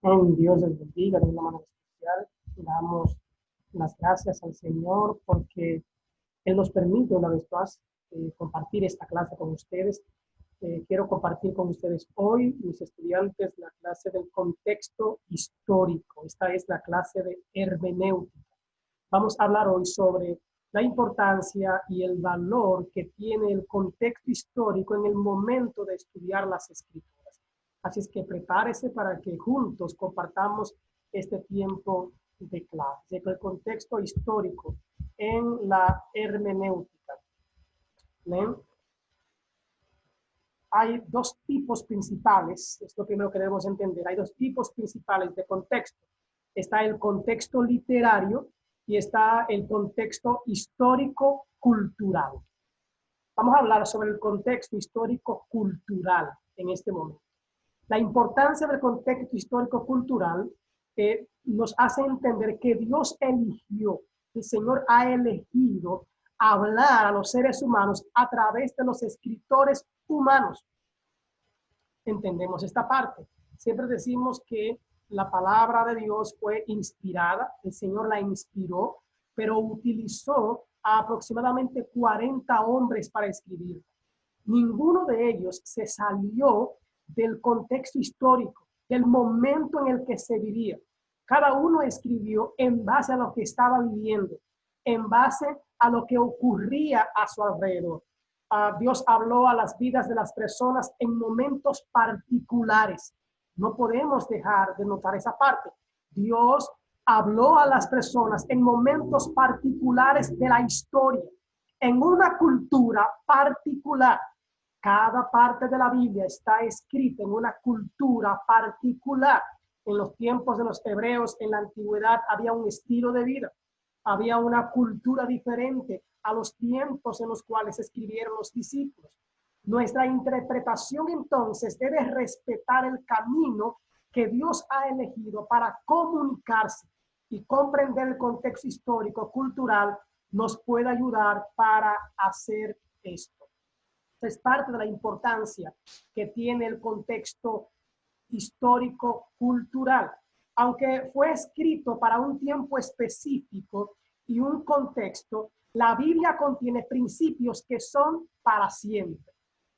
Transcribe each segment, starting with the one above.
En Dios les bendiga de una manera especial. Damos las gracias al Señor porque Él nos permite una vez más compartir esta clase con ustedes. Quiero compartir con ustedes hoy, mis estudiantes, la clase del contexto histórico. Esta es la clase de hermenéutica. Vamos a hablar hoy sobre la importancia y el valor que tiene el contexto histórico en el momento de estudiar las Escrituras. Así es que prepárese para que juntos compartamos este tiempo de clase. El contexto histórico en la hermenéutica. ¿Ven? Hay dos tipos principales, es lo primero que debemos entender, hay dos tipos principales de contexto. Está el contexto literario y está el contexto histórico-cultural. Vamos a hablar sobre el contexto histórico-cultural en este momento. La importancia del contexto histórico-cultural nos hace entender que Dios eligió, el Señor ha elegido hablar a los seres humanos a través de los escritores humanos. Entendemos esta parte. Siempre decimos que la palabra de Dios fue inspirada, el Señor la inspiró, pero utilizó a aproximadamente 40 hombres para escribir. Ninguno de ellos se salió del contexto histórico, del momento en el que se vivía. Cada uno escribió en base a lo que estaba viviendo, en base a lo que ocurría a su alrededor. Dios habló a las vidas de las personas en momentos particulares. No podemos dejar de notar esa parte. Dios habló a las personas en momentos particulares de la historia, en una cultura particular. Cada parte de la Biblia está escrita en una cultura particular. En los tiempos de los hebreos, en la antigüedad, había un estilo de vida, había una cultura diferente a los tiempos en los cuales escribieron los discípulos. Nuestra interpretación entonces debe respetar el camino que Dios ha elegido para comunicarse y comprender el contexto histórico, cultural, nos puede ayudar para hacer esto. Es parte de la importancia que tiene el contexto histórico-cultural. Aunque fue escrito para un tiempo específico y un contexto, la Biblia contiene principios que son para siempre.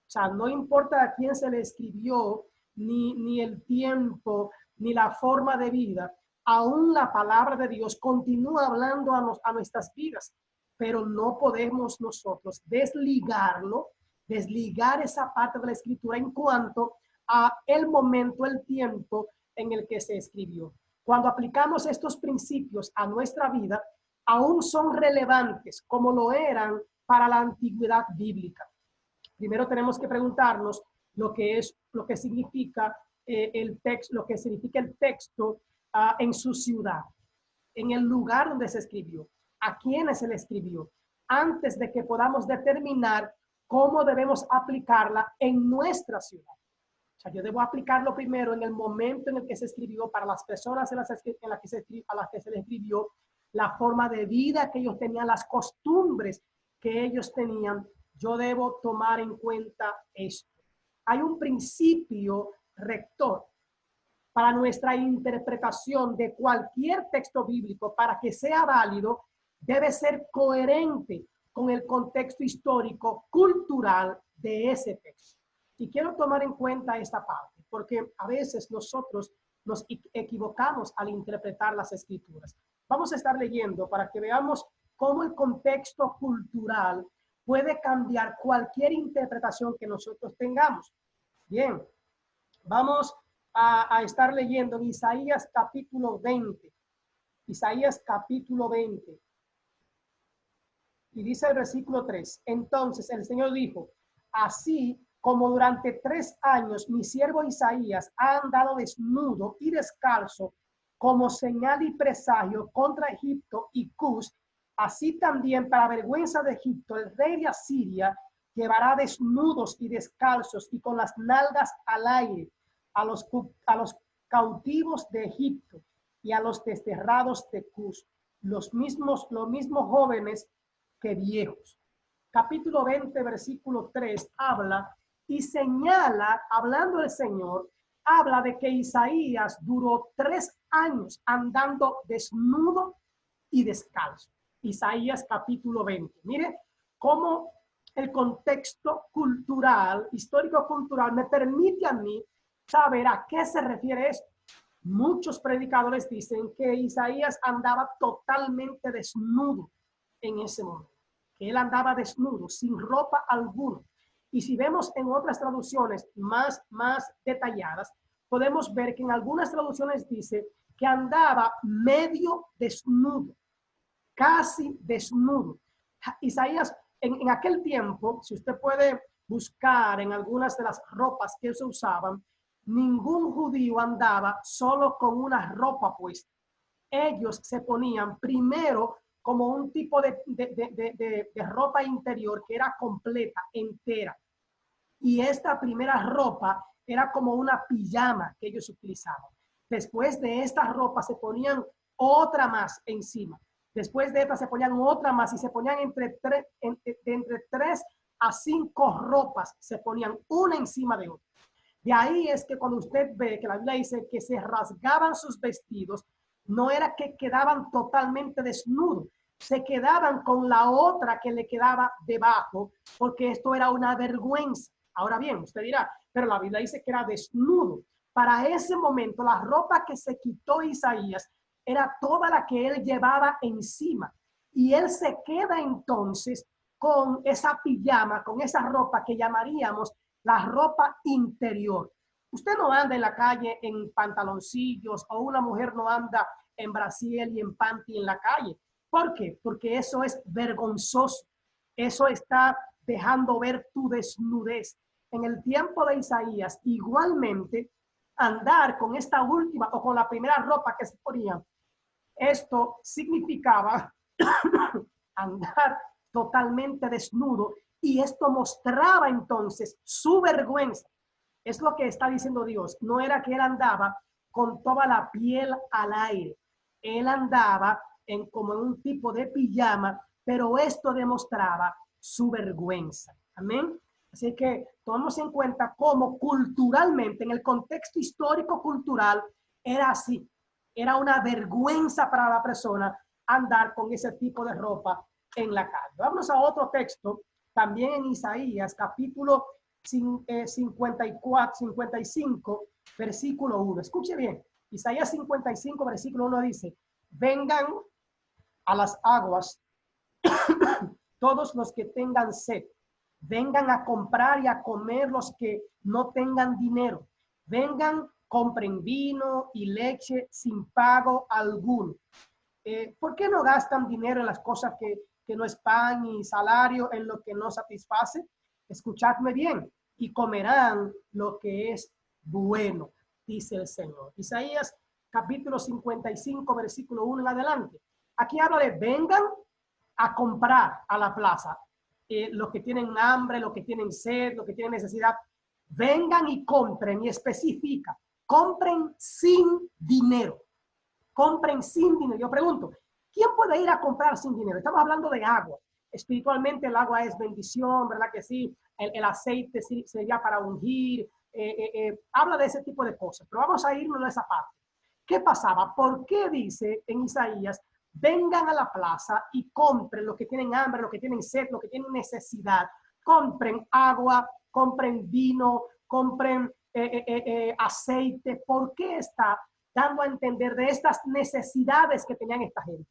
O sea, no importa a quién se le escribió, ni el tiempo, ni la forma de vida, aún la palabra de Dios continúa hablando a nuestras vidas, pero no podemos nosotros desligar esa parte de la escritura en cuanto a el momento, el tiempo en el que se escribió. Cuando aplicamos estos principios a nuestra vida, aún son relevantes como lo eran para la antigüedad bíblica. Primero tenemos que preguntarnos lo que significa el texto, lo que significa el texto en su ciudad, en el lugar donde se escribió, a quiénes se le escribió, antes de que podamos determinar cómo debemos aplicarla en nuestra ciudad. O sea, yo debo aplicarlo primero en el momento en el que se escribió para las personas a las que se le escribió, la forma de vida que ellos tenían, las costumbres que ellos tenían. Yo debo tomar en cuenta esto. Hay un principio rector para nuestra interpretación de cualquier texto bíblico. Para que sea válido, debe ser coherente con el contexto histórico, cultural de ese texto. Y quiero tomar en cuenta esta parte, porque a veces nosotros nos equivocamos al interpretar las escrituras. Vamos a estar leyendo para que veamos cómo el contexto cultural puede cambiar cualquier interpretación que nosotros tengamos. Bien, vamos a estar leyendo en Isaías capítulo 20. Isaías capítulo 20. Y dice el versículo 3. Entonces el Señor dijo, así como durante 3 años mi siervo Isaías ha andado desnudo y descalzo como señal y presagio contra Egipto y Cus, así también para vergüenza de Egipto el rey de Asiria llevará desnudos y descalzos y con las nalgas al aire a los cautivos de Egipto y a los desterrados de Cus, los mismos jóvenes que viejos. Capítulo 20, versículo 3 habla y señala, hablando el Señor, habla de que Isaías duró 3 años andando desnudo y descalzo. Isaías capítulo 20. Mire cómo el contexto cultural, histórico-cultural, me permite a mí saber a qué se refiere esto. Muchos predicadores dicen que Isaías andaba totalmente desnudo en ese momento, que él andaba desnudo, sin ropa alguna. Y si vemos en otras traducciones más detalladas, podemos ver que en algunas traducciones dice que andaba medio desnudo, casi desnudo. Isaías, en aquel tiempo, si usted puede buscar en algunas de las ropas que se usaban, ningún judío andaba solo con una ropa puesta. Ellos se ponían primero como un tipo de ropa interior que era completa, entera. Y esta primera ropa era como una pijama que ellos utilizaban. Después de esta ropa se ponían otra más encima. Después de esta se ponían otra más y se ponían entre 3 a 5 ropas, se ponían una encima de otra. De ahí es que cuando usted ve que la Biblia dice que se rasgaban sus vestidos, no era que quedaban totalmente desnudos, se quedaban con la otra que le quedaba debajo, porque esto era una vergüenza. Ahora bien, usted dirá, pero la Biblia dice que era desnudo. Para ese momento, la ropa que se quitó Isaías era toda la que él llevaba encima. Y él se queda entonces con esa pijama, con esa ropa que llamaríamos la ropa interior. Usted no anda en la calle en pantaloncillos, o una mujer no anda en brasier y en panty en la calle. ¿Por qué? Porque eso es vergonzoso. Eso está dejando ver tu desnudez. En el tiempo de Isaías, igualmente, andar con esta última o con la primera ropa que se ponía, esto significaba andar totalmente desnudo, y esto mostraba entonces su vergüenza. Es lo que está diciendo Dios. No era que él andaba con toda la piel al aire. Él andaba como en un tipo de pijama, pero esto demostraba su vergüenza. Amén. Así que tomemos en cuenta cómo culturalmente, en el contexto histórico-cultural, era así. Era una vergüenza para la persona andar con ese tipo de ropa en la calle. Vamos a otro texto, también en Isaías, capítulo 55, versículo 1. Escuche bien, Isaías 55, versículo 1 dice: vengan a las aguas todos los que tengan sed, vengan a comprar y a comer los que no tengan dinero, vengan, compren vino y leche sin pago alguno. ¿Por qué no gastan dinero en las cosas que no es pan y salario, en lo que no satisface? Escuchadme bien, y comerán lo que es bueno, dice el Señor. Isaías capítulo 55, versículo 1 en adelante. Aquí habla de vengan a comprar a la plaza. Los que tienen hambre, los que tienen sed, los que tienen necesidad, vengan y compren, y especifica, compren sin dinero. Compren sin dinero. Yo pregunto, ¿quién puede ir a comprar sin dinero? Estamos hablando de agua. Espiritualmente el agua es bendición, ¿verdad que sí? El aceite sí, sería para ungir. Habla de ese tipo de cosas. Pero vamos a irnos a esa parte. ¿Qué pasaba? ¿Por qué dice en Isaías, vengan a la plaza y compren los que tienen hambre, los que tienen sed, los que tienen necesidad? Compren agua, compren vino, compren aceite. ¿Por qué está dando a entender de estas necesidades que tenían esta gente?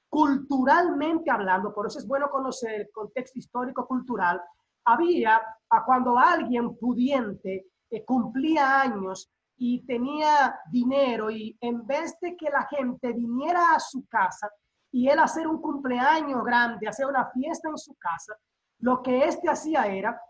Culturalmente hablando, por eso es bueno conocer el contexto histórico-cultural, había, cuando alguien pudiente cumplía años y tenía dinero, y en vez de que la gente viniera a su casa y él hacer un cumpleaños grande, hacer una fiesta en su casa, lo que éste hacía era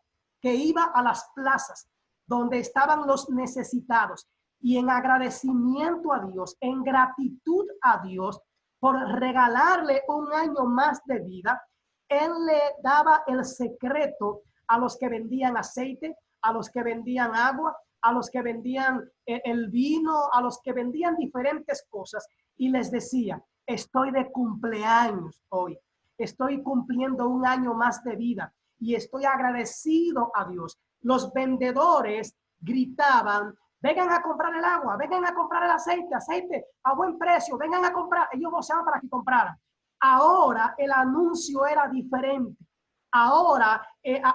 que iba a las plazas donde estaban los necesitados, y en agradecimiento a Dios, en gratitud a Dios por regalarle un año más de vida, él le daba el secreto a los que vendían aceite, a los que vendían agua, a los que vendían el vino, a los que vendían diferentes cosas, y les decía: estoy de cumpleaños hoy, estoy cumpliendo un año más de vida y estoy agradecido a Dios. Los vendedores gritaban vengan a comprar el agua, vengan a comprar el aceite a buen precio, vengan a comprar. Ellos voceaban para que compraran. Ahora el anuncio era diferente. Ahora,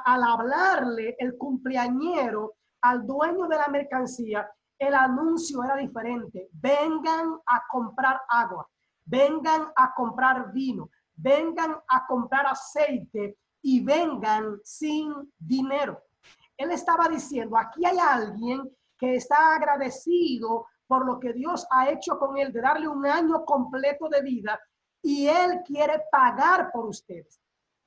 al hablarle el cumpleañero al dueño de la mercancía, el anuncio era diferente. Vengan a comprar agua, vengan a comprar vino, vengan a comprar aceite y vengan sin dinero. Él estaba diciendo, aquí hay alguien que está agradecido por lo que Dios ha hecho con él, de darle un año completo de vida, y él quiere pagar por ustedes.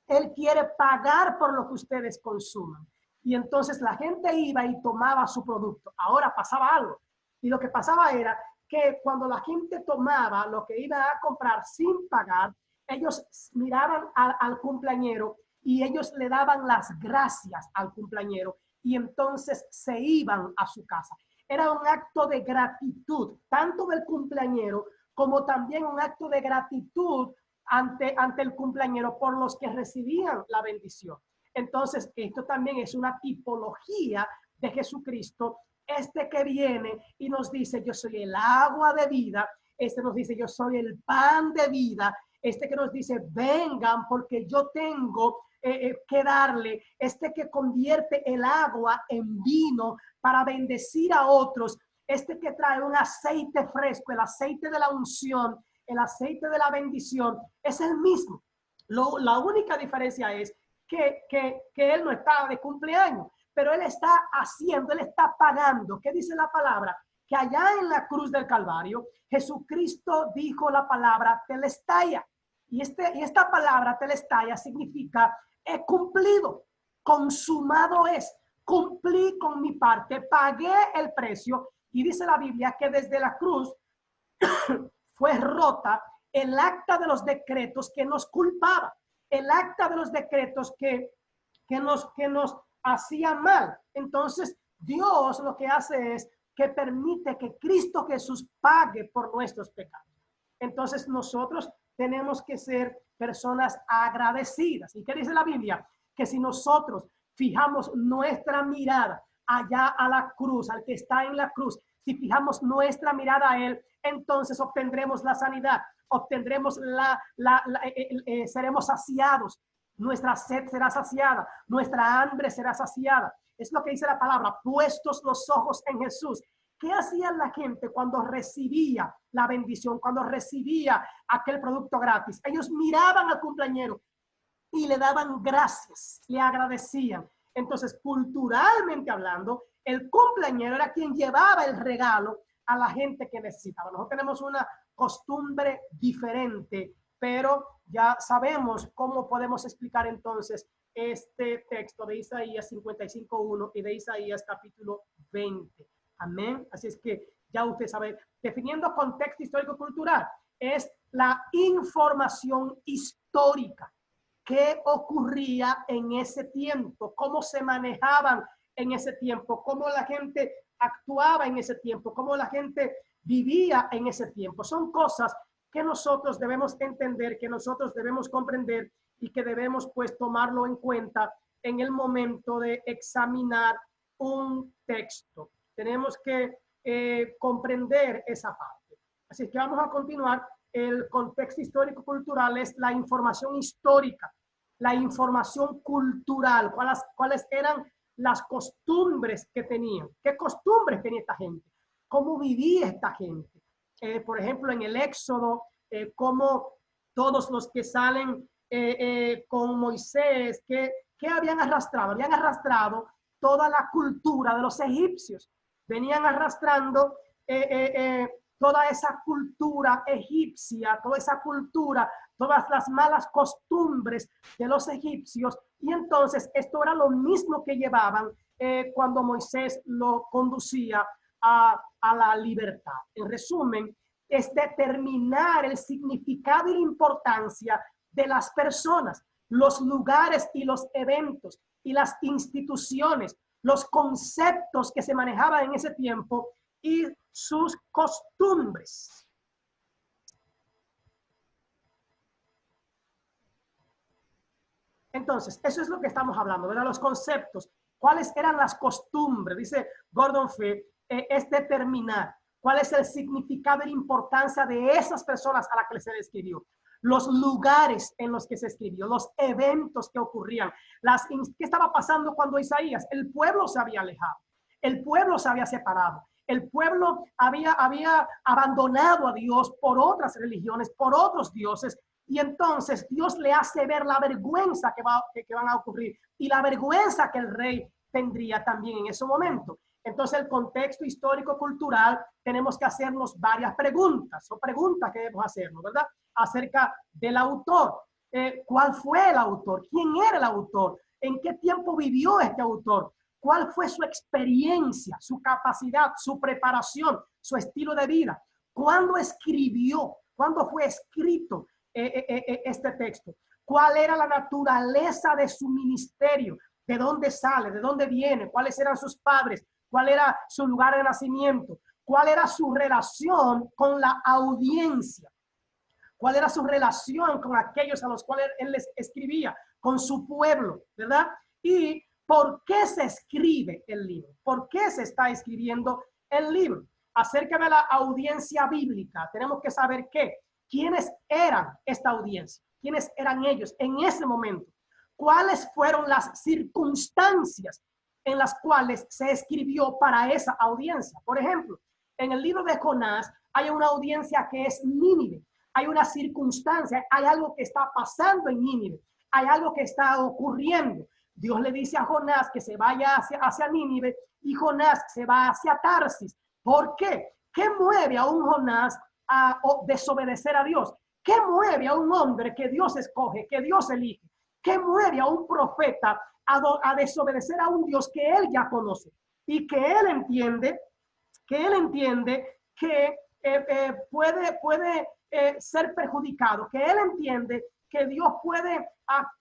Él quiere pagar por lo que ustedes consuman. Y entonces la gente iba y tomaba su producto. Ahora pasaba algo. Y lo que pasaba era que cuando la gente tomaba lo que iba a comprar sin pagar, ellos miraban al cumpleañero y ellos le daban las gracias al cumpleañero y entonces se iban a su casa. Era un acto de gratitud, tanto del cumpleañero como también un acto de gratitud ante el cumpleañero por los que recibían la bendición. Entonces, esto también es una tipología de Jesucristo, este que viene y nos dice, yo soy el agua de vida, este nos dice, yo soy el pan de vida, este que nos dice, vengan porque yo tengo que darle, este que convierte el agua en vino para bendecir a otros, este que trae un aceite fresco, el aceite de la unción, el aceite de la bendición, es el mismo. La única diferencia es que él no está de cumpleaños, pero él está haciendo, él está pagando. ¿Qué dice la palabra? Que allá en la cruz del Calvario, Jesucristo dijo la palabra telestaia. Y esta palabra telestaia significa he cumplido, consumado es, cumplí con mi parte, pagué el precio. Y dice la Biblia que desde la cruz fue rota el acta de los decretos que nos culpaba, el acta de los decretos que nos hacía mal. Entonces, Dios lo que hace es que permite que Cristo Jesús pague por nuestros pecados. Entonces, nosotros tenemos que ser personas agradecidas. ¿Y qué dice la Biblia? Que si nosotros fijamos nuestra mirada allá a la cruz, al que está en la cruz, si fijamos nuestra mirada a él, entonces obtendremos la sanidad, obtendremos seremos saciados, nuestra sed será saciada, nuestra hambre será saciada. Es lo que dice la palabra, puestos los ojos en Jesús. ¿Qué hacía la gente cuando recibía la bendición, cuando recibía aquel producto gratis? Ellos miraban al cumpleañero y le daban gracias, le agradecían. Entonces, culturalmente hablando, el cumpleañero era quien llevaba el regalo a la gente que necesitaba. Nosotros tenemos una costumbre diferente, pero ya sabemos cómo podemos explicar entonces este texto de Isaías 55:1 y de Isaías capítulo 20. Amén. Así es que ya usted sabe, definiendo contexto histórico-cultural, es la información histórica. ¿Qué ocurría en ese tiempo? ¿Cómo se manejaban en ese tiempo? ¿Cómo la gente actuaba en ese tiempo? ¿Cómo la gente vivía en ese tiempo? Son cosas que nosotros debemos entender, que nosotros debemos comprender y que debemos pues tomarlo en cuenta en el momento de examinar un texto. Tenemos que comprender esa parte. Así que vamos a continuar. El contexto histórico-cultural es la información histórica, la información cultural, cuáles eran las costumbres que tenían, qué costumbres tenía esta gente, cómo vivía esta gente. Por ejemplo, en el Éxodo, cómo todos los que salen con Moisés, ¿qué habían arrastrado? Habían arrastrado toda la cultura de los egipcios, venían arrastrando toda esa cultura egipcia, toda esa cultura, todas las malas costumbres de los egipcios. Y entonces esto era lo mismo que llevaban cuando Moisés lo conducía a la libertad. En resumen, es determinar el significado y la importancia de las personas, los lugares y los eventos y las instituciones, los conceptos que se manejaban en ese tiempo y sus costumbres. Entonces, eso es lo que estamos hablando, ¿verdad? Los conceptos. ¿Cuáles eran las costumbres? Dice Gordon Fee es determinar cuál es el significado y la importancia de esas personas a las que se le escribió, los lugares en los que se escribió, los eventos que ocurrían, qué estaba pasando cuando Isaías, el pueblo se había alejado, el pueblo se había separado, el pueblo había abandonado a Dios por otras religiones, por otros dioses, y entonces Dios le hace ver la vergüenza que van a ocurrir y la vergüenza que el rey tendría también en ese momento. Entonces, el contexto histórico-cultural, tenemos que hacernos varias preguntas, o preguntas que debemos hacernos, ¿verdad? Acerca del autor. ¿Cuál fue el autor? ¿Quién era el autor? ¿En qué tiempo vivió este autor? ¿Cuál fue su experiencia, su capacidad, su preparación, su estilo de vida? ¿Cuándo escribió? ¿Cuándo fue escrito este texto? ¿Cuál era la naturaleza de su ministerio? ¿De dónde sale? ¿De dónde viene? ¿Cuáles eran sus padres? ¿Cuál era su lugar de nacimiento? ¿Cuál era su relación con la audiencia? ¿Cuál era su relación con aquellos a los cuales él les escribía? Con su pueblo, ¿verdad? Y ¿por qué se escribe el libro? ¿Por qué se está escribiendo el libro? Acerca de la audiencia bíblica, tenemos que saber quiénes eran esta audiencia, quiénes eran ellos en ese momento, cuáles fueron las circunstancias en las cuales se escribió para esa audiencia. Por ejemplo, en el libro de Jonás hay una audiencia que es Nínive, hay una circunstancia, hay algo que está pasando en Nínive, hay algo que está ocurriendo. Dios le dice a Jonás que se vaya hacia Nínive y Jonás se va hacia Tarsis. ¿Por qué? ¿Qué mueve a un Jonás a desobedecer a Dios? ¿Qué mueve a un hombre que Dios escoge, que Dios elige? ¿Qué mueve a un profeta a desobedecer a un Dios que él ya conoce y que él entiende que puede ser perjudicado, que él entiende que Dios puede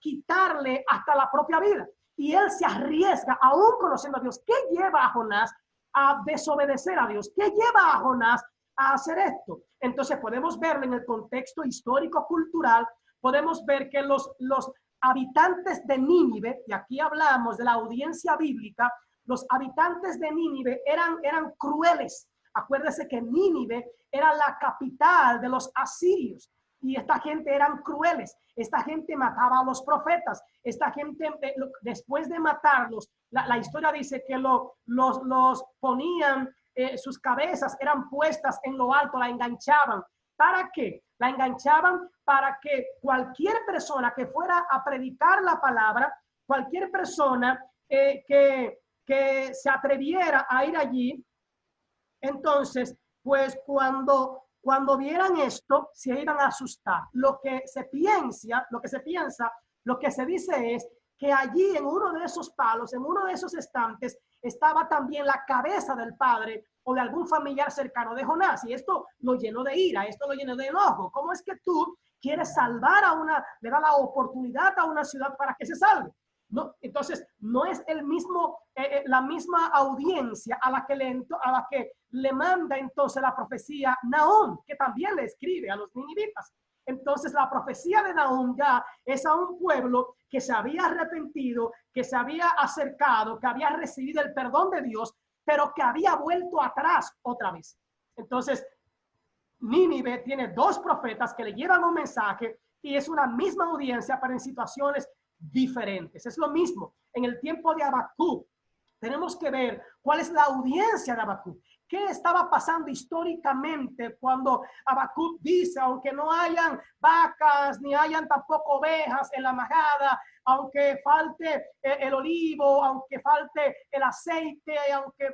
quitarle hasta la propia vida? Y él se arriesga, aún conociendo a Dios. ¿Qué lleva a Jonás a desobedecer a Dios? ¿Qué lleva a Jonás a hacer esto? Entonces podemos verlo en el contexto histórico-cultural, podemos ver que los habitantes de Nínive, y aquí hablamos de la audiencia bíblica, los habitantes de Nínive eran crueles. Acuérdese que Nínive era la capital de los asirios y esta gente eran crueles. Esta gente mataba a los profetas. Esta gente, después de matarlos, la historia dice que los ponían, sus cabezas eran puestas en lo alto, la enganchaban. ¿Para qué? La enganchaban para que cualquier persona que fuera a predicar la palabra, cualquier persona que se atreviera a ir allí, entonces, pues cuando vieran esto, se iban a asustar. Lo que se piensa, lo que se dice es que allí en uno de esos palos, en uno de esos estantes, estaba también la cabeza del padre o de algún familiar cercano de Jonás. Y esto lo llenó de ira, esto lo llenó de enojo. ¿Cómo es que tú quieres salvar le da la oportunidad a una ciudad para que se salve? No, entonces, no es la misma audiencia a la que le manda entonces la profecía Nahum, que también le escribe a los ninivitas. Entonces, la profecía de Nahum ya es a un pueblo que se había arrepentido, que se había acercado, que había recibido el perdón de Dios, pero que había vuelto atrás otra vez. Entonces, Nínive tiene dos profetas que le llevan un mensaje y es una misma audiencia, pero en situaciones diferentes. Es lo mismo en el tiempo de Habacuc. Tenemos que ver cuál es la audiencia de Habacuc. ¿Qué estaba pasando históricamente cuando Habacuc dice, aunque no hayan vacas, ni hayan tampoco ovejas en la majada, aunque falte el olivo, aunque falte el aceite,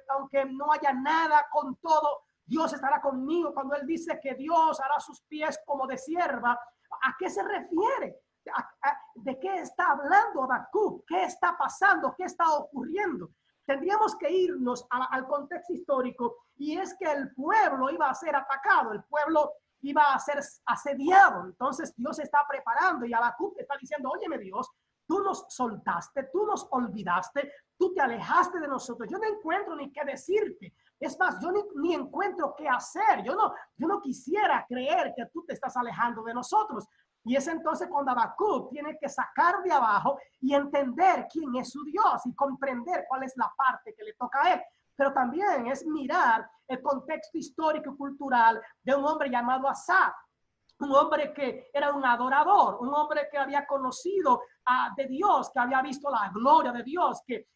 aunque no haya nada, con todo, Dios estará conmigo? Cuando él dice que Dios hará sus pies como de sierva, ¿a qué se refiere? ¿De qué está hablando Habacuc? ¿Qué está pasando? ¿Qué está ocurriendo? Tendríamos que irnos al contexto histórico, y es que el pueblo iba a ser atacado, el pueblo iba a ser asediado. Entonces Dios está preparando y Habacuc está diciendo, óyeme Dios, tú nos soltaste, tú nos olvidaste, tú te alejaste de nosotros, yo no encuentro ni qué decirte. Es más, yo ni encuentro qué hacer. Yo no quisiera creer que tú te estás alejando de nosotros. Y es entonces cuando Habacuc tiene que sacar de abajo y entender quién es su Dios y comprender cuál es la parte que le toca a él. pero también es mirar el contexto histórico y cultural de un hombre llamado Asaf. Un hombre que era un adorador, un hombre que había conocido de Dios, que había visto la gloria de Dios, que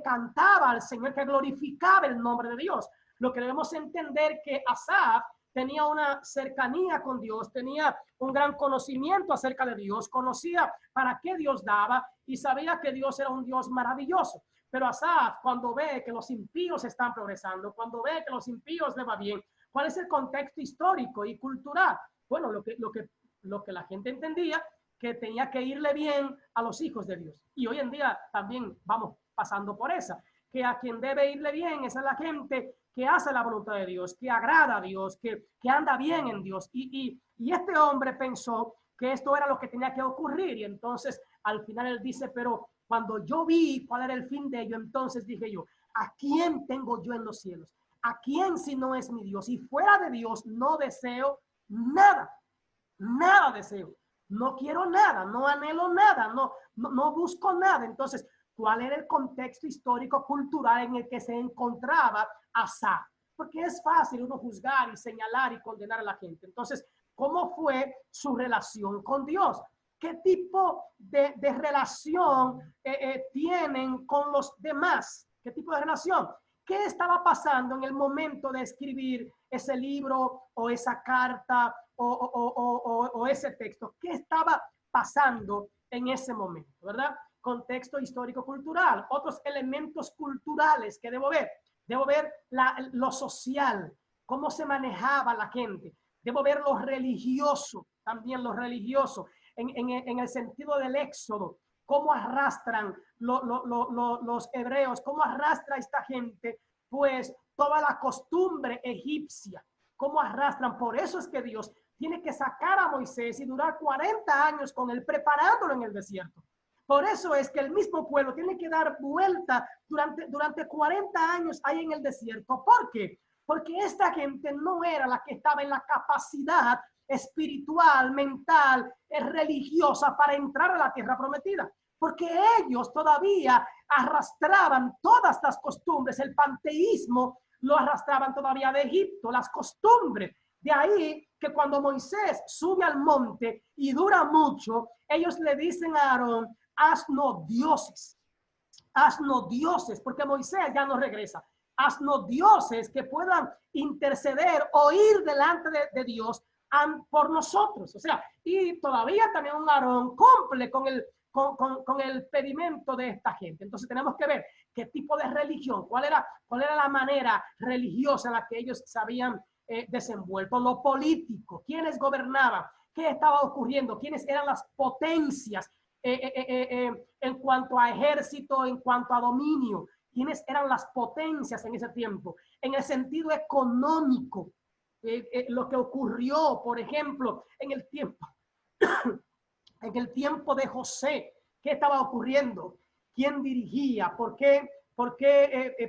cantaba al Señor, que glorificaba el nombre de Dios. Lo que debemos entender que Asaf tenía una cercanía con Dios, tenía un gran conocimiento acerca de Dios, conocía para qué Dios daba y sabía que Dios era un Dios maravilloso. Pero Asaf, cuando ve que los impíos están progresando, cuando ve que los impíos le va bien, ¿cuál es el contexto histórico y cultural? Bueno, lo que la gente entendía, que tenía que irle bien a los hijos de Dios. Y hoy en día también vamos pasando por esa, que a quien debe irle bien es a la gente que hace la voluntad de Dios, que agrada a Dios, que anda bien en Dios. Y este hombre pensó que esto era lo que tenía que ocurrir. Y entonces al final él dice, pero cuando yo vi cuál era el fin de ello, entonces dije yo, ¿a quién tengo yo en los cielos? ¿A quién si no es mi Dios? Y fuera de Dios no deseo nada, nada deseo. No quiero nada, no anhelo nada, no busco nada. Entonces, ¿cuál era el contexto histórico cultural en el que se encontraba Asaf? Porque es fácil uno juzgar y señalar y condenar a la gente. Entonces, ¿cómo fue su relación con Dios? ¿Qué tipo de relación tienen con los demás? ¿Qué tipo de relación? ¿Qué estaba pasando en el momento de escribir ese libro o esa carta o ese texto? ¿Qué estaba pasando en ese momento, verdad? Contexto histórico-cultural, otros elementos culturales que debo ver. Debo ver lo social, cómo se manejaba la gente. Debo ver lo religioso, también lo religioso, en el sentido del éxodo. Cómo arrastran los hebreos, cómo arrastra esta gente, pues toda la costumbre egipcia, cómo arrastran. Por eso es que Dios tiene que sacar a Moisés y durar 40 años con él preparándolo en el desierto. Por eso es que el mismo pueblo tiene que dar vuelta durante 40 años ahí en el desierto. ¿Por qué? Porque esta gente no era la que estaba en la capacidad espiritual, mental, religiosa para entrar a la tierra prometida. Porque ellos todavía arrastraban todas las costumbres, el panteísmo lo arrastraban todavía de Egipto, las costumbres. De ahí que cuando Moisés sube al monte y dura mucho, ellos le dicen a Aarón, haznos dioses, porque Moisés ya no regresa. Haznos dioses que puedan interceder o ir delante de Dios por nosotros. O sea, y todavía también un Aarón cumple con el pedimento de esta gente. Entonces tenemos que ver qué tipo de religión, cuál era la manera religiosa en la que ellos se habían desenvuelto, lo político, quiénes gobernaban, qué estaba ocurriendo, quiénes eran las potencias en cuanto a ejército, en cuanto a dominio, quiénes eran las potencias en ese tiempo, en el sentido económico, lo que ocurrió, por ejemplo, en el tiempo de José, qué estaba ocurriendo, quién dirigía, por qué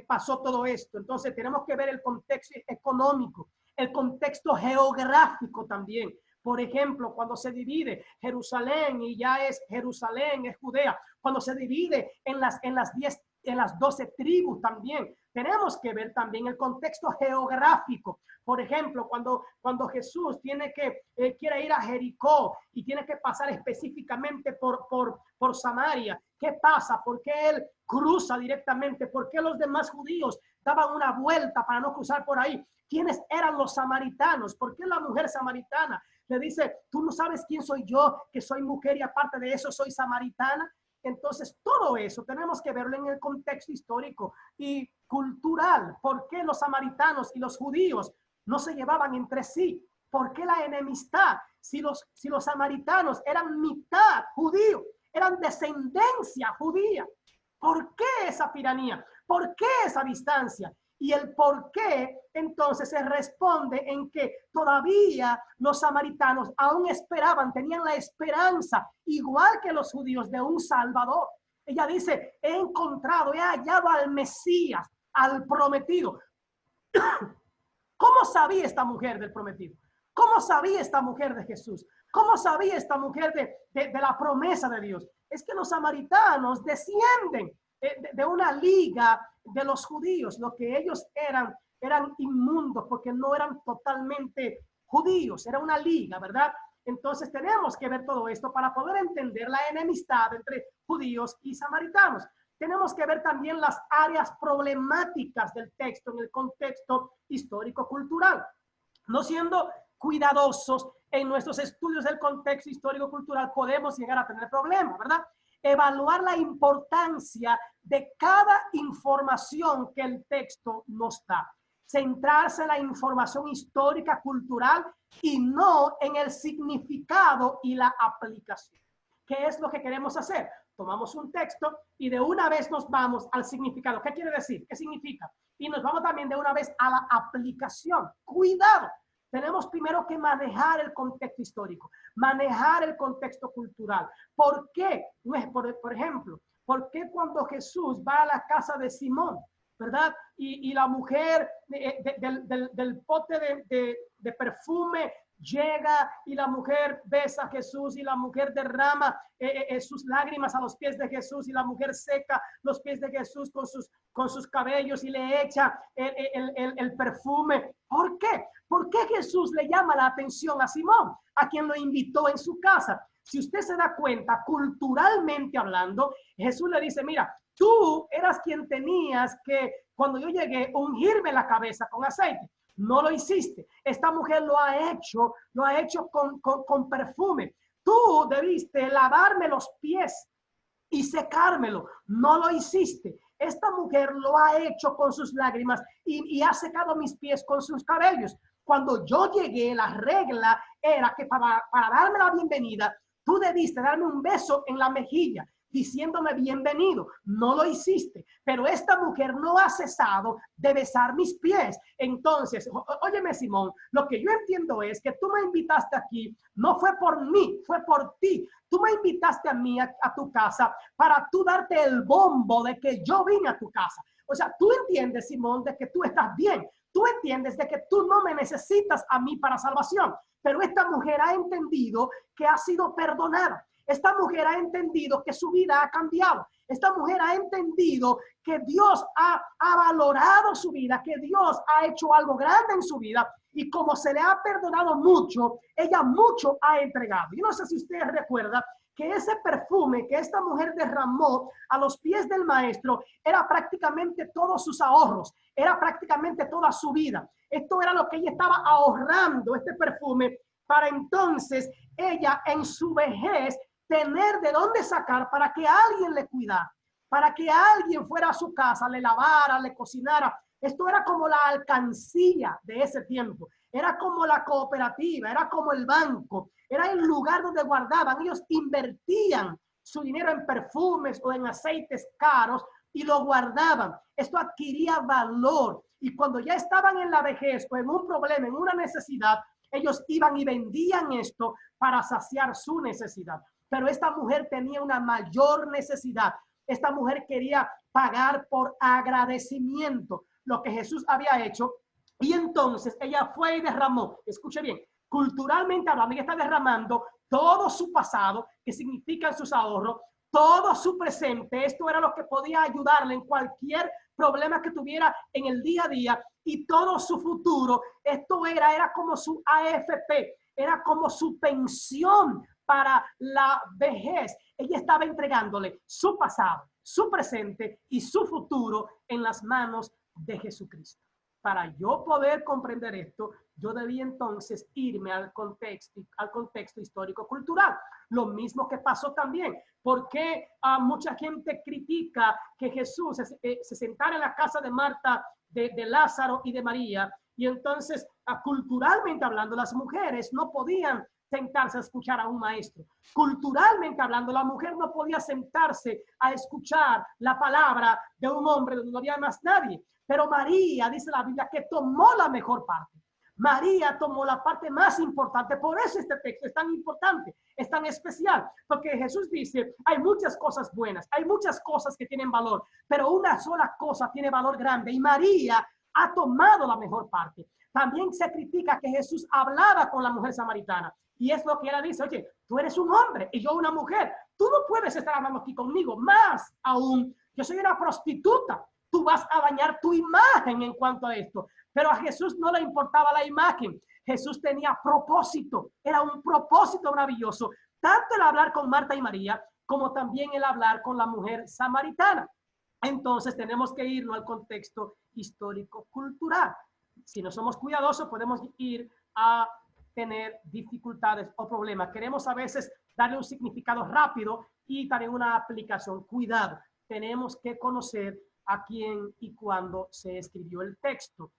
pasó todo esto. Entonces tenemos que ver el contexto económico, el contexto geográfico también. Por ejemplo, cuando se divide Jerusalén y ya es Jerusalén, es Judea, cuando se divide en las 12 tribus también, tenemos que ver también el contexto geográfico. Por ejemplo, cuando Jesús quiere ir a Jericó y tiene que pasar específicamente por Samaria, ¿qué pasa? ¿Por qué él cruza directamente? ¿Por qué los demás judíos daban una vuelta para no cruzar por ahí? ¿Quiénes eran los samaritanos? ¿Por qué la mujer samaritana le dice, tú no sabes quién soy yo, que soy mujer y aparte de eso soy samaritana? Entonces, todo eso tenemos que verlo en el contexto histórico y cultural. ¿Por qué los samaritanos y los judíos no se llevaban entre sí? ¿Por qué la enemistad? Si los samaritanos eran mitad judío, eran descendencia judía. ¿Por qué esa tiranía? ¿Por qué esa distancia? Y el por qué entonces se responde en que todavía los samaritanos aún esperaban, tenían la esperanza, igual que los judíos, de un Salvador. Ella dice, he hallado al Mesías, al prometido. ¿Cómo sabía esta mujer del prometido? ¿Cómo sabía esta mujer de Jesús? ¿Cómo sabía esta mujer de la promesa de Dios? Es que los samaritanos descienden de una liga de los judíos. Lo que ellos eran inmundos porque no eran totalmente judíos, era una liga, ¿verdad? Entonces tenemos que ver todo esto para poder entender la enemistad entre judíos y samaritanos. Tenemos que ver también las áreas problemáticas del texto en el contexto histórico-cultural. No siendo cuidadosos en nuestros estudios del contexto histórico-cultural, podemos llegar a tener problemas, ¿verdad? Evaluar la importancia de cada información que el texto nos da. Centrarse en la información histórica, cultural y no en el significado y la aplicación. ¿Qué es lo que queremos hacer? Tomamos un texto y de una vez nos vamos al significado. ¿Qué quiere decir? ¿Qué significa? Y nos vamos también de una vez a la aplicación. Cuidado. Tenemos primero que manejar el contexto histórico, manejar el contexto cultural. ¿Por qué? Por ejemplo, ¿por qué cuando Jesús va a la casa de Simón, ¿verdad? Y la mujer del pote de perfume llega y la mujer besa a Jesús y la mujer derrama sus lágrimas a los pies de Jesús y la mujer seca los pies de Jesús con sus cabellos y le echa el perfume? ¿Por qué? ¿Por qué Jesús le llama la atención a Simón, a quien lo invitó en su casa? Si usted se da cuenta, culturalmente hablando, Jesús le dice, mira, tú eras quien tenías que, cuando yo llegué, ungirme la cabeza con aceite. No lo hiciste. Esta mujer lo ha hecho con perfume. Tú debiste lavarme los pies y secármelo. No lo hiciste. Esta mujer lo ha hecho con sus lágrimas y ha secado mis pies con sus cabellos. Cuando yo llegué, la regla era que para darme la bienvenida, tú debiste darme un beso en la mejilla, diciéndome bienvenido. No lo hiciste, pero esta mujer no ha cesado de besar mis pies. Entonces, óyeme, Simón, lo que yo entiendo es que tú me invitaste aquí, no fue por mí, fue por ti. Tú me invitaste a mí a tu casa para tú darte el bombo de que yo vine a tu casa. O sea, tú entiendes, Simón, de que tú estás bien. Tú entiendes de que tú no me necesitas a mí para salvación. Pero esta mujer ha entendido que ha sido perdonada. Esta mujer ha entendido que su vida ha cambiado. Esta mujer ha entendido que Dios ha valorado su vida, que Dios ha hecho algo grande en su vida. Y como se le ha perdonado mucho, ella mucho ha entregado. Yo no sé si ustedes recuerdan que ese perfume que esta mujer derramó a los pies del maestro era prácticamente todos sus ahorros, era prácticamente toda su vida. Esto era lo que ella estaba ahorrando, este perfume, para entonces ella en su vejez tener de dónde sacar para que alguien le cuidara, para que alguien fuera a su casa, le lavara, le cocinara. Esto era como la alcancía de ese tiempo, era como la cooperativa, era como el banco, era el lugar donde guardaban. Ellos invertían su dinero en perfumes o en aceites caros y lo guardaban. Esto adquiría valor. Y cuando ya estaban en la vejez o en un problema, en una necesidad, ellos iban y vendían esto para saciar su necesidad. Pero esta mujer tenía una mayor necesidad. Esta mujer quería pagar por agradecimiento lo que Jesús había hecho. Y entonces ella fue y derramó, escuche bien, culturalmente hablando, ella está derramando todo su pasado, que significan sus ahorros, todo su presente. Esto era lo que podía ayudarle en cualquier problema que tuviera en el día a día, y todo su futuro. Esto era como su AFP, era como su pensión para la vejez. Ella estaba entregándole su pasado, su presente y su futuro en las manos de Jesucristo. Para yo poder comprender esto, yo debí entonces irme al contexto histórico-cultural. Lo mismo que pasó también. ¿Por qué mucha gente critica que Jesús se sentara en la casa de Marta, de Lázaro y de María? Y entonces, culturalmente hablando, las mujeres no podían sentarse a escuchar a un maestro. Culturalmente hablando, la mujer no podía sentarse a escuchar la palabra de un hombre donde no había más nadie. Pero María, dice la Biblia, que tomó la mejor parte. María tomó la parte más importante. Por eso este texto es tan importante, es tan especial. Porque Jesús dice, hay muchas cosas buenas, hay muchas cosas que tienen valor, pero una sola cosa tiene valor grande. Y María ha tomado la mejor parte. También se critica que Jesús hablaba con la mujer samaritana. Y es lo que ella dice, oye, tú eres un hombre y yo una mujer. Tú no puedes estar hablando aquí conmigo. Más aún, yo soy una prostituta, tú vas a dañar tu imagen en cuanto a esto. Pero a Jesús no le importaba la imagen. Jesús tenía propósito, era un propósito maravilloso, tanto el hablar con Marta y María, como también el hablar con la mujer samaritana. Entonces tenemos que irnos al contexto histórico-cultural. Si no somos cuidadosos, podemos ir a tener dificultades o problemas. Queremos a veces darle un significado rápido y darle una aplicación. Cuidado, tenemos que conocer a quién y cuándo se escribió el texto.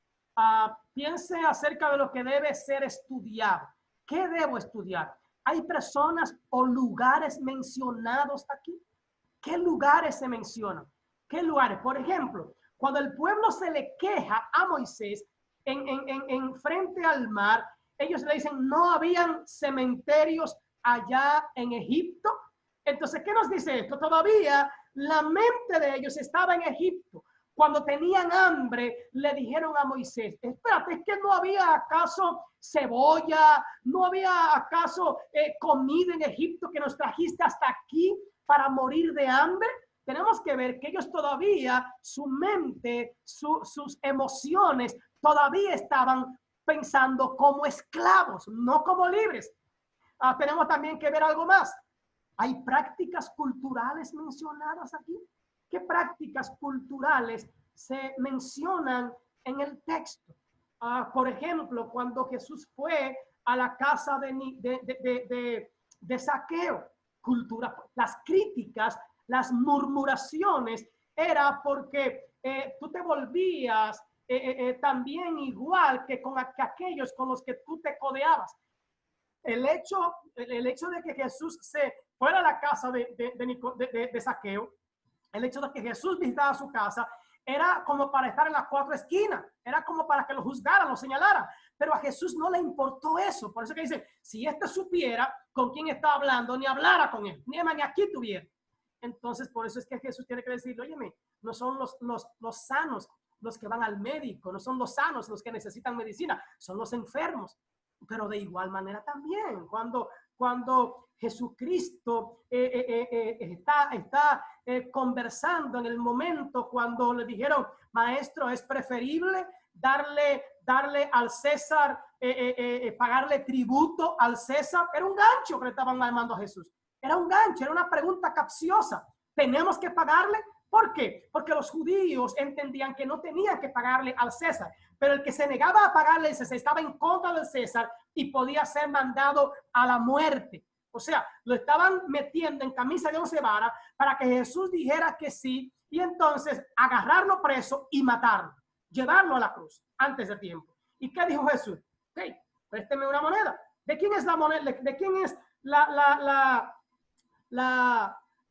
Piense acerca de lo que debe ser estudiado. ¿Qué debo estudiar? ¿Hay personas o lugares mencionados aquí? ¿Qué lugares se mencionan? ¿Qué lugares? Por ejemplo, cuando el pueblo se le queja a Moisés en frente al mar, ellos le dicen, no habían cementerios allá en Egipto. Entonces, ¿qué nos dice esto? Todavía la mente de ellos estaba en Egipto. Cuando tenían hambre, le dijeron a Moisés, espérate, ¿es que no había acaso cebolla? ¿No había acaso comida en Egipto que nos trajiste hasta aquí para morir de hambre? Tenemos que ver que ellos todavía, su mente, sus emociones, todavía estaban pensando como esclavos, no como libres. Tenemos también que ver algo más. ¿Hay prácticas culturales mencionadas aquí? ¿Qué prácticas culturales se mencionan en el texto? Por ejemplo, cuando Jesús fue a la casa de Zaqueo, las críticas, las murmuraciones, era porque tú te volvías también igual que con aquellos con los que tú te codeabas. El hecho de que Jesús se fuera a la casa de Zaqueo, el hecho de que Jesús visitaba su casa, era como para estar en las cuatro esquinas, era como para que lo juzgaran, lo señalaran, pero a Jesús no le importó eso. Por eso que dice, si este supiera con quién está hablando, ni hablara con él, ni aquí tuviera. Entonces, por eso es que Jesús tiene que decirle, óyeme, no son los sanos los que van al médico, no son los sanos los que necesitan medicina, son los enfermos. Pero de igual manera también, cuando Jesucristo está conversando en el momento cuando le dijeron, maestro, es preferible darle al César, pagarle tributo al César. Era un gancho que le estaban llamando a Jesús. Era un gancho, era una pregunta capciosa. ¿Tenemos que pagarle? ¿Por qué? Porque los judíos entendían que no tenían que pagarle al César, pero el que se negaba a pagarle al César estaba en contra del César y podía ser mandado a la muerte. O sea, lo estaban metiendo en camisa de 11 varas para que Jesús dijera que sí y entonces agarrarlo preso y matarlo, llevarlo a la cruz antes de tiempo. ¿Y qué dijo Jesús? Ok, présteme una moneda. ¿De quién es la moneda? ¿De quién es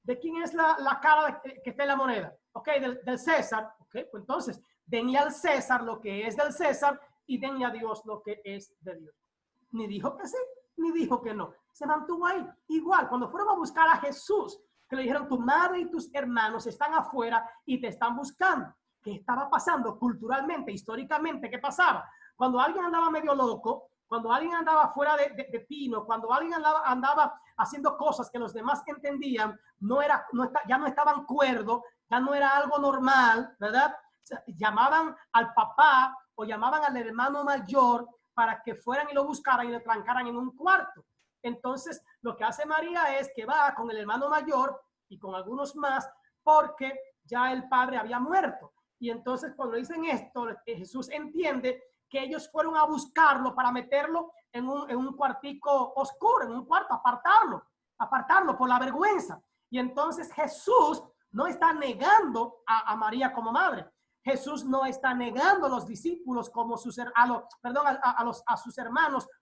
¿de quién es la cara que está en la moneda? Ok, del César. Ok, pues entonces, denle al César lo que es del César y denle a Dios lo que es de Dios. Ni dijo que sí, ni dijo que no. Se mantuvo ahí. Igual, cuando fueron a buscar a Jesús, que le dijeron, tu madre y tus hermanos están afuera y te están buscando. ¿Qué estaba pasando culturalmente, históricamente? ¿Qué pasaba? Cuando alguien andaba medio loco, cuando alguien andaba fuera de tino, cuando alguien andaba haciendo cosas que los demás entendían, ya no estaban cuerdos, ya no era algo normal, ¿verdad? Llamaban al papá o llamaban al hermano mayor para que fueran y lo buscaran y lo trancaran en un cuarto. Entonces, lo que hace María es que va con el hermano mayor y con algunos más porque ya el padre había muerto. Y entonces, cuando dicen esto, Jesús entiende que ellos fueron a buscarlo para meterlo en un cuartico oscuro, en un cuarto, apartarlo por la vergüenza. Y entonces Jesús no está negando a María como madre. Jesús no está negando a los discípulos como sus hermanos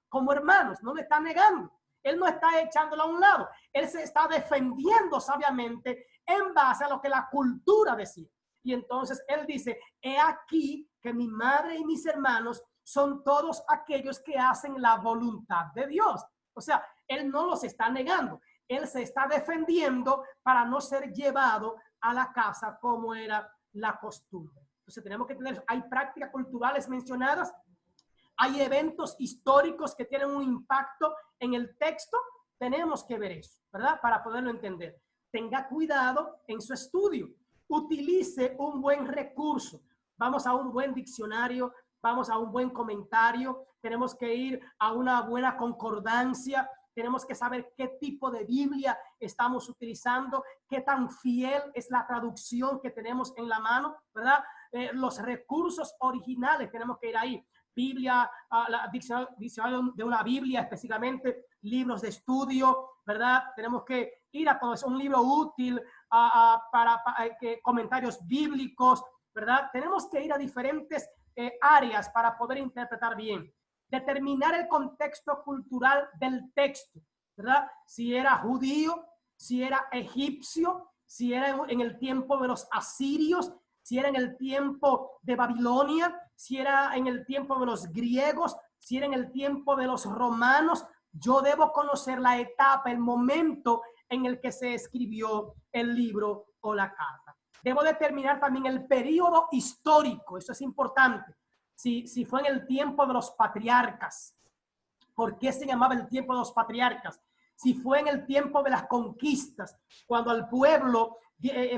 como hermanos, no le está negando. Él no está echándolo a un lado. Él se está defendiendo sabiamente en base a lo que la cultura decía. Y entonces él dice, he aquí que mi madre y mis hermanos son todos aquellos que hacen la voluntad de Dios. O sea, él no los está negando. Él se está defendiendo para no ser llevado a la casa como era la costumbre. Entonces tenemos que tener, hay prácticas culturales mencionadas, hay eventos históricos que tienen un impacto en el texto. Tenemos que ver eso, ¿verdad? Para poderlo entender. Tenga cuidado en su estudio. utilice un buen recurso. Vamos a un buen diccionario, vamos a un buen comentario, tenemos que ir a una buena concordancia, tenemos que saber qué tipo de Biblia estamos utilizando, qué tan fiel es la traducción que tenemos en la mano, ¿verdad? Los recursos originales tenemos que ir ahí. Biblia, diccionario de una Biblia específicamente, libros de estudio, ¿verdad? Tenemos que ir a todo eso, un libro útil para comentarios bíblicos, ¿verdad? Tenemos que ir a diferentes áreas para poder interpretar bien. Determinar el contexto cultural del texto, ¿verdad? Si era judío, si era egipcio, si era en el tiempo de los asirios, si era en el tiempo de Babilonia, si era en el tiempo de los griegos, si era en el tiempo de los romanos. Yo debo conocer la etapa, el momento en el que se escribió el libro o la carta. Debo determinar también el periodo histórico, eso es importante. Si fue en el tiempo de los patriarcas, ¿por qué se llamaba el tiempo de los patriarcas? Si fue en el tiempo de las conquistas, cuando al pueblo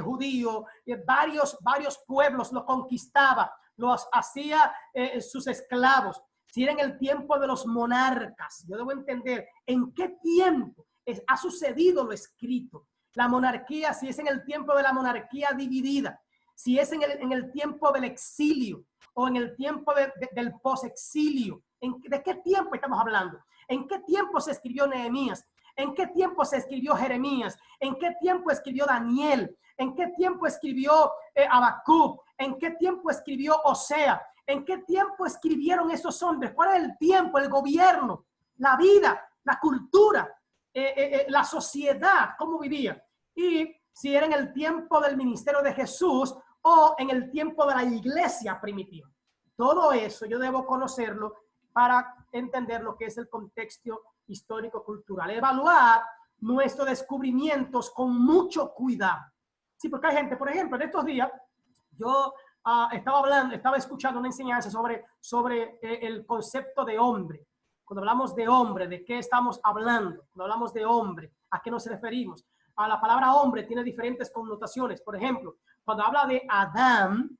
judío, varios pueblos lo conquistaba, los hacía sus esclavos. Si era en el tiempo de los monarcas, yo debo entender en qué tiempo ha sucedido lo escrito. La monarquía, si es en el tiempo de la monarquía dividida, si es en el tiempo del exilio o en el tiempo del posexilio. ¿De qué tiempo estamos hablando? ¿En qué tiempo se escribió Nehemías? ¿En qué tiempo se escribió Jeremías? ¿En qué tiempo escribió Daniel? ¿En qué tiempo escribió Habacuc? ¿En qué tiempo escribió Osea? ¿En qué tiempo escribieron esos hombres? ¿Cuál es el tiempo, el gobierno, la vida, la cultura, la sociedad, cómo vivía? Y si era en el tiempo del ministerio de Jesús o en el tiempo de la iglesia primitiva. Todo eso yo debo conocerlo para entender lo que es el contexto histórico-cultural. Evaluar nuestros descubrimientos con mucho cuidado. Sí, porque hay gente, por ejemplo, en estos días yo estaba escuchando una enseñanza sobre el concepto de hombre. Cuando hablamos de hombre, ¿de qué estamos hablando? Cuando hablamos de hombre, ¿a qué nos referimos? A la palabra hombre tiene diferentes connotaciones. Por ejemplo, cuando habla de Adán,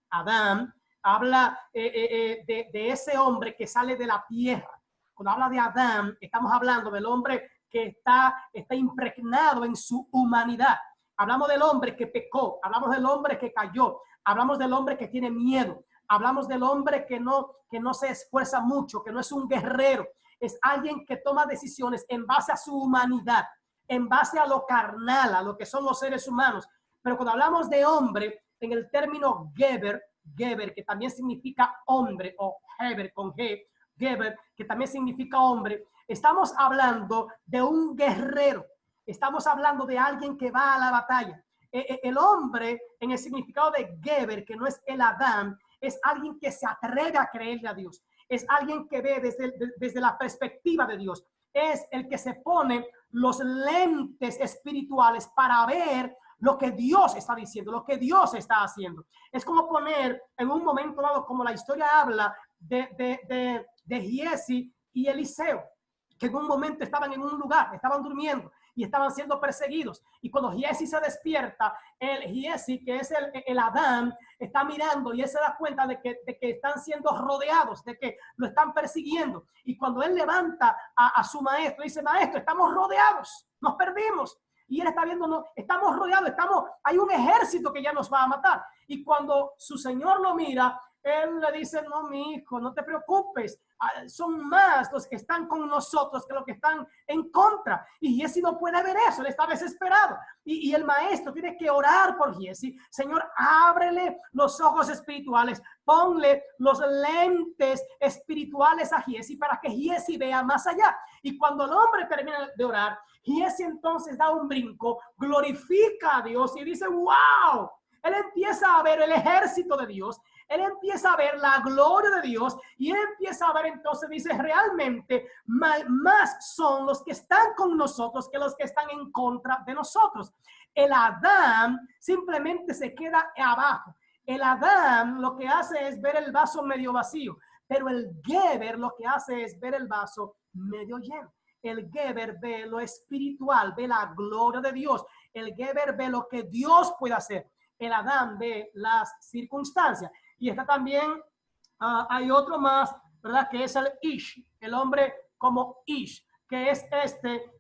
habla de ese hombre que sale de la tierra. Cuando habla de Adán, estamos hablando del hombre que está impregnado en su humanidad. Hablamos del hombre que pecó, hablamos del hombre que cayó, hablamos del hombre que tiene miedo, hablamos del hombre que no se esfuerza mucho, que no es un guerrero, es alguien que toma decisiones en base a su humanidad, en base a lo carnal, a lo que son los seres humanos. Pero cuando hablamos de hombre, en el término Geber, que también significa hombre, o Heber con G, Geber, que también significa hombre, estamos hablando de un guerrero, estamos hablando de alguien que va a la batalla. El hombre, en el significado de Geber, que no es el Adán, es alguien que se atreve a creerle a Dios, es alguien que ve desde la perspectiva de Dios, es el que se pone los lentes espirituales para ver lo que Dios está diciendo, lo que Dios está haciendo. Es como poner en un momento dado, como la historia habla de Giesi y Eliseo, que en un momento estaban en un lugar, estaban durmiendo y estaban siendo perseguidos. Y cuando Giesi se despierta, el Giesi, que es el Adán, está mirando y él se da cuenta de que están siendo rodeados, de que lo están persiguiendo. Y cuando él levanta a su maestro, dice: maestro, estamos rodeados, nos perdimos. Y él está viendo, no, estamos rodeados, hay un ejército que ya nos va a matar. Y cuando su señor lo mira, él le dice: no, mi hijo, no te preocupes, son más los que están con nosotros que los que están en contra. Y Giesi no puede ver eso, él está desesperado. Y el maestro tiene que orar por Giesi: Señor, ábrele los ojos espirituales, ponle los lentes espirituales a Giesi para que Giesi vea más allá. Y cuando el hombre termina de orar, Giesi entonces da un brinco, glorifica a Dios y dice: wow. Él empieza a ver el ejército de Dios, él empieza a ver la gloria de Dios y él empieza a ver, entonces dice: realmente más son los que están con nosotros que los que están en contra de nosotros. El Adán simplemente se queda abajo. El Adán lo que hace es ver el vaso medio vacío, pero el Geber lo que hace es ver el vaso medio lleno. El Geber ve lo espiritual, ve la gloria de Dios. El Geber ve lo que Dios puede hacer. el Adán de las circunstancias. Y está también, hay otro más, ¿verdad? Que es el Ish, el hombre como Ish, que es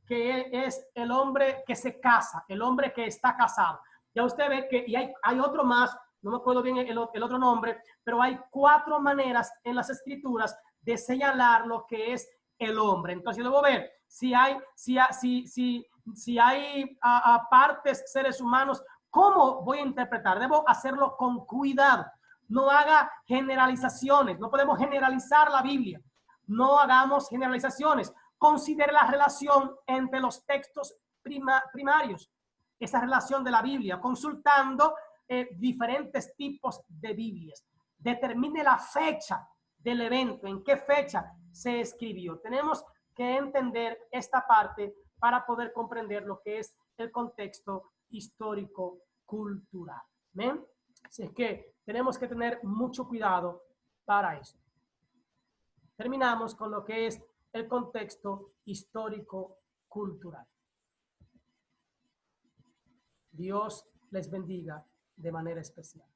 que es el hombre que se casa, el hombre que está casado. Ya usted ve que, y hay otro más, no me acuerdo bien el otro nombre, pero hay 4 maneras en las escrituras de señalar lo que es el hombre. Entonces yo debo ver si hay partes, seres humanos, ¿cómo voy a interpretar? Debo hacerlo con cuidado. No haga generalizaciones, no podemos generalizar la Biblia. No hagamos generalizaciones. Considere la relación entre los textos primarios, esa relación de la Biblia, consultando diferentes tipos de Biblias. Determine la fecha del evento, en qué fecha se escribió. Tenemos que entender esta parte para poder comprender lo que es el contexto histórico-cultural. ¿Ven? Así es que tenemos que tener mucho cuidado para eso. Terminamos con lo que es el contexto histórico-cultural. Dios les bendiga de manera especial.